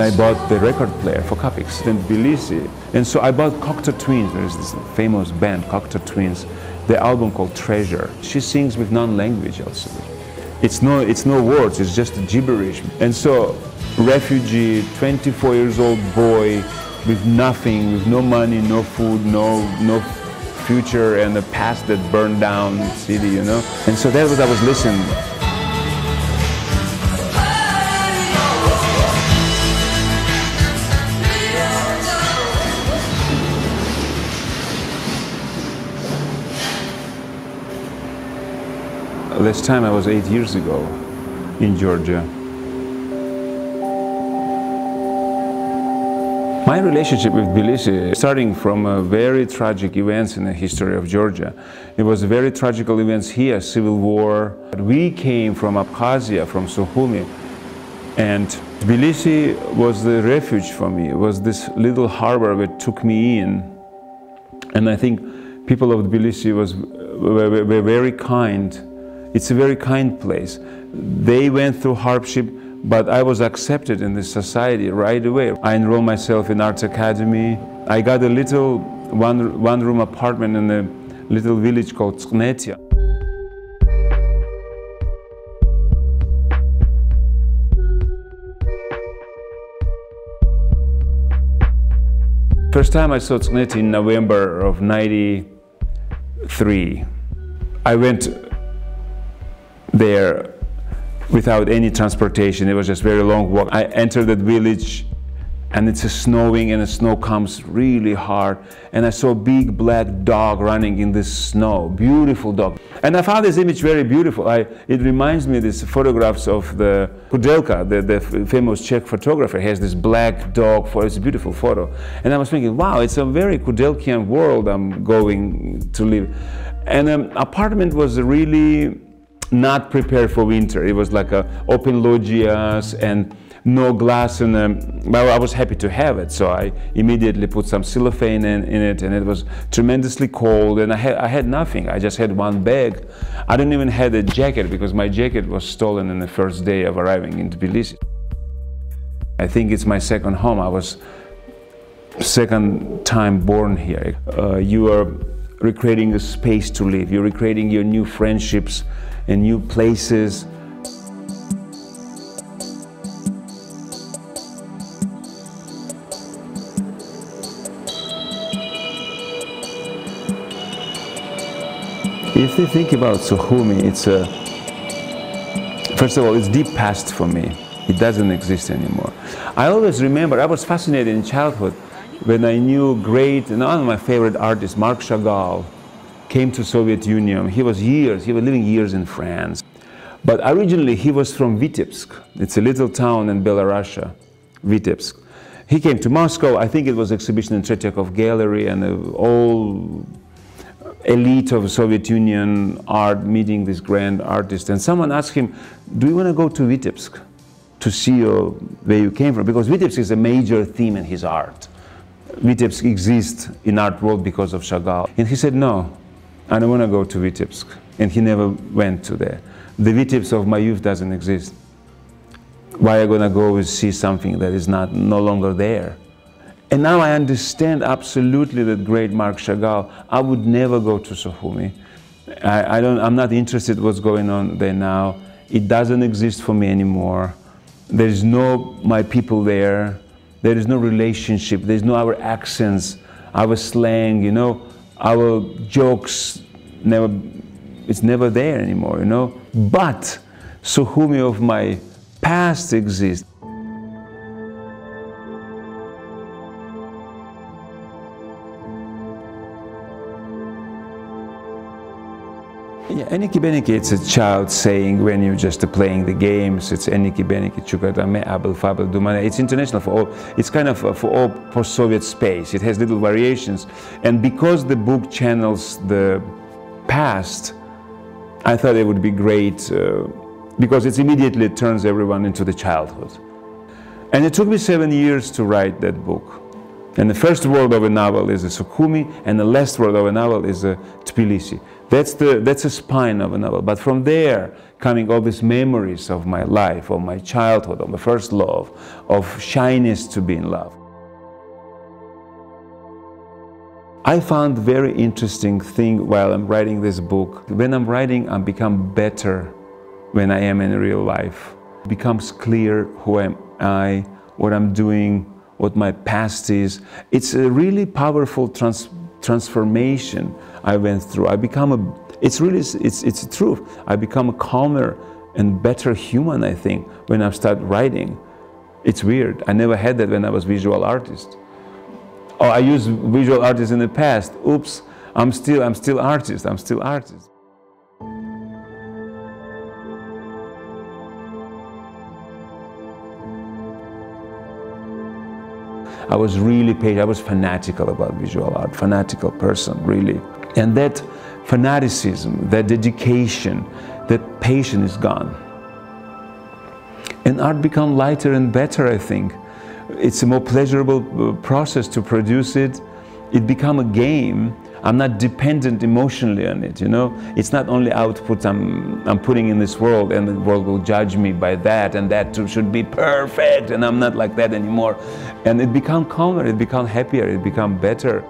I bought the record player for Capix in Tbilisi. And so I bought Cocteau Twins. There's this famous band, Cocteau Twins, the album called Treasure. She sings with non-language also. It's no words, it's just gibberish. And so, refugee, 24 years old boy with nothing, with no money, no food, no future, and a past that burned down the city, you know? And so that's what I was listening. This time I was 8 years ago in Georgia. My relationship with Tbilisi, starting from very tragic events in the history of Georgia. It was very tragic events here, civil war. We came from Abkhazia, from Sokhumi, and Tbilisi was the refuge for me. It was this little harbor that took me in. And I think people of Tbilisi were very kind. It's a very kind place. They went through hardship, but I was accepted in this society right away. I enrolled myself in Arts Academy. I got a little one-room apartment in a little village called Tbilisi. First time I saw Tbilisi in November of '93. I went there without any transportation. It was just a very long walk. I entered that village and it's snowing and the snow comes really hard. And I saw a big black dog running in this snow, beautiful dog. And I found this image very beautiful. It reminds me of these photographs of the Kudelka, the famous Czech photographer. He has this black dog, it's a beautiful photo. And I was thinking, wow, it's a very Kudelkian world I'm going to live. And the apartment was really not prepared for winter. It was like open loggias and no glass, and well, I was happy to have it, so I immediately put some cellophane in it, and it was tremendously cold, and I had nothing. I just had one bag. I didn't even have a jacket because my jacket was stolen on the first day of arriving in Tbilisi. I think it's my second home. I was second time born here. You are recreating a space to live. You're recreating your new friendships and new places. If you think about Sokhumi, it's first of all, it's deep past for me. It doesn't exist anymore. I always remember, I was fascinated in childhood when I knew one of my favorite artists, Marc Chagall, came to Soviet Union. He was living years in France. But originally he was from Vitebsk. It's a little town in Belarusia, Vitebsk. He came to Moscow. I think it was exhibition in Tretyakov Gallery, and all elite of Soviet Union art meeting this grand artist. And someone asked him, do you want to go to Vitebsk to see where you came from? Because Vitebsk is a major theme in his art. Vitebsk exists in art world because of Chagall. And he said, no, I don't want to go to Vitebsk. And he never went to there. The Vitebsk of my youth doesn't exist. Why are you going to go and see something that is no longer there? And now I understand absolutely that great Marc Chagall. I would never go to Sokhumi. I'm not interested in what's going on there now. It doesn't exist for me anymore. There is no my people there. There is no relationship. There is no our accents, our slang, you know, our jokes. It's never there anymore, you know. But Sokhumi of my past exists. Yeah, eniki-bеники, it's a child saying when you're just playing the games. It's eniki-bеники, chukadame, abel, fabel, dumane. It's international for all. It's kind of for all post-Soviet space. It has little variations. And because the book channels the past, I thought it would be great because it immediately turns everyone into the childhood. And it took me 7 years to write that book. And the first word of a novel is a Sokhumi, and the last word of a novel is a Tbilisi. That's the spine of a novel. But from there, coming all these memories of my life, of my childhood, of my first love, of shyness to be in love. I found very interesting thing while I'm writing this book. When I'm writing, I become better when I am in real life. It becomes clear who am I, what I'm doing, what my past is. It's a really powerful transformation I went through. It's the truth. I become a calmer and better human, I think, when I start writing. It's weird. I never had that when I was visual artist. Oh, I used visual artist in the past. Oops, I'm still artist. I'm still artist. I was really patient. I was fanatical about visual art, fanatical person, really. And that fanaticism, that dedication, that passion is gone. And art become lighter and better, I think. It's a more pleasurable process to produce it. It become a game. I'm not dependent emotionally on it, you know. It's not only output I'm putting in this world, and the world will judge me by that, and that too should be perfect, and I'm not like that anymore. And it become calmer, it become happier, it become better.